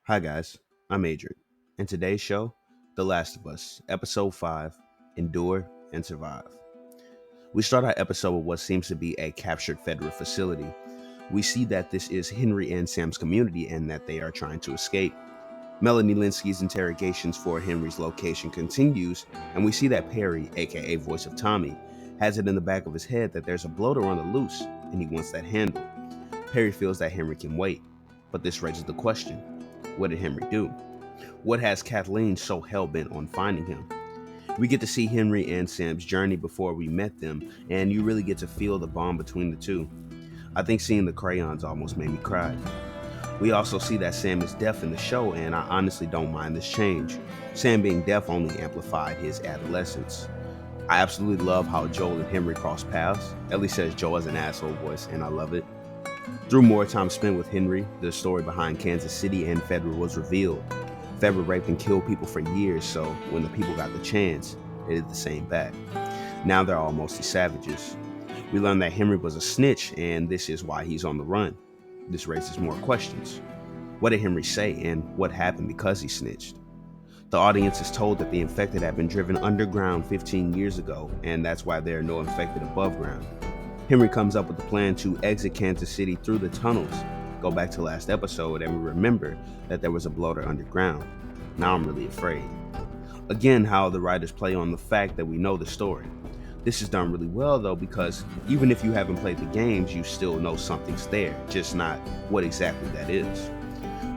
Hi guys, I'm Adrian, and today's show, The Last of Us, Episode 5, Endure and Survive. We start our episode with what seems to be a captured federal facility. We see that this is Henry and Sam's community and that they are trying to escape. Melanie Linsky's interrogations for Henry's location continues, and we see that Perry, aka Voice of Tommy, has it in the back of his head that there's a bloater on the loose, and he wants that handled. Perry feels that Henry can wait, but this raises the question, what did Henry do? What has Kathleen so hell-bent on finding him? We get to see Henry and Sam's journey before we met them, and you really get to feel the bond between the two. I think seeing the crayons almost made me cry. We also see that Sam is deaf in the show, and I honestly don't mind this change. Sam being deaf only amplified his adolescence. I absolutely love how Joel and Henry cross paths. Ellie says Joel has an asshole voice, and I love it. Through more time spent with Henry, the story behind Kansas City and Federal was revealed. Federal raped and killed people for years, so when the people got the chance, they did the same back. Now they're all mostly savages. We learned that Henry was a snitch, and this is why he's on the run. This raises more questions. What did Henry say, and what happened because he snitched? The audience is told that the infected have been driven underground 15 years ago, and that's why there are no infected above ground. Henry comes up with a plan to exit Kansas City through the tunnels. Go back to last episode and we remember that there was a bloater underground. Now I'm really afraid. Again, how the writers play on the fact that we know the story. This is done really well though, because even if you haven't played the games, you still know something's there, just not what exactly that is.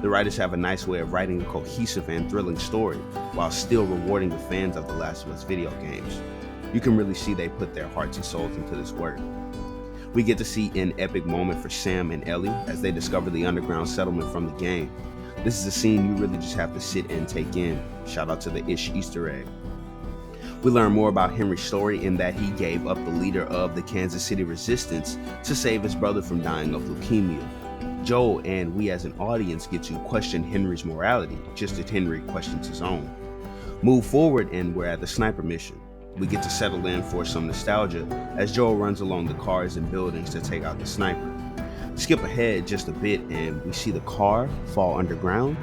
The writers have a nice way of writing a cohesive and thrilling story while still rewarding the fans of The Last of Us video games. You can really see they put their hearts and souls into this work. We get to see an epic moment for Sam and Ellie as they discover the underground settlement from the game. This is a scene you really just have to sit and take in. Shout out to the Ish Easter egg. We learn more about Henry's story in that he gave up the leader of the Kansas City resistance to save his brother from dying of leukemia. Joel and we as an audience get to question Henry's morality, just as Henry questions his own. Move forward and we're at the sniper mission. We get to settle in for some nostalgia as Joel runs along the cars and buildings to take out the sniper. Skip ahead just a bit and we see the car fall underground,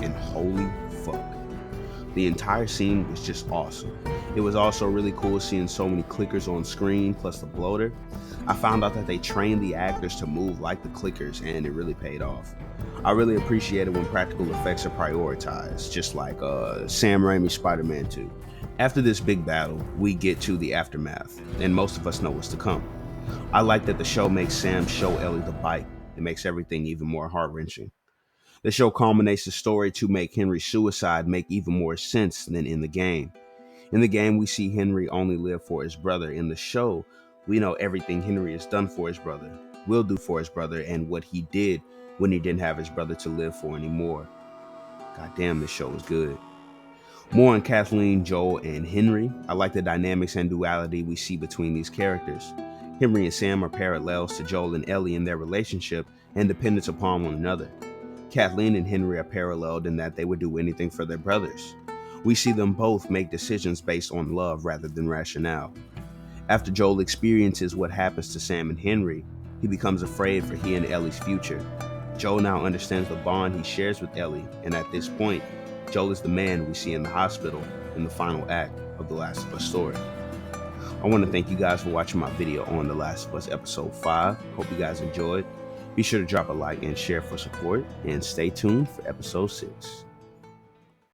and holy fuck. The entire scene was just awesome. It was also really cool seeing so many clickers on screen plus the bloater. I found out that they trained the actors to move like the clickers and it really paid off. I really appreciate it when practical effects are prioritized, just like Sam Raimi's Spider-Man 2. After this big battle, we get to the aftermath, and most of us know what's to come. I like that the show makes Sam show Ellie the bite. It makes everything even more heart-wrenching. The show culminates the story to make Henry's suicide make even more sense than in the game. In the game, we see Henry only live for his brother. In the show, we know everything Henry has done for his brother, will do for his brother, and what he did when he didn't have his brother to live for anymore. God damn, this show is good. More on Kathleen, Joel, and Henry. I like the dynamics and duality we see between these characters. Henry and Sam are parallels to Joel and Ellie in their relationship and dependence upon one another. Kathleen and Henry are paralleled in that they would do anything for their brothers. We see them both make decisions based on love rather than rationale. After Joel experiences what happens to Sam and Henry, he becomes afraid for he and Ellie's future. Joel now understands the bond he shares with Ellie, and at this point, Joel is the man we see in the hospital in the final act of The Last of Us story. I want to thank you guys for watching my video on The Last of Us episode 5. Hope you guys enjoyed. Be sure to drop a like and share for support, and stay tuned for episode 6.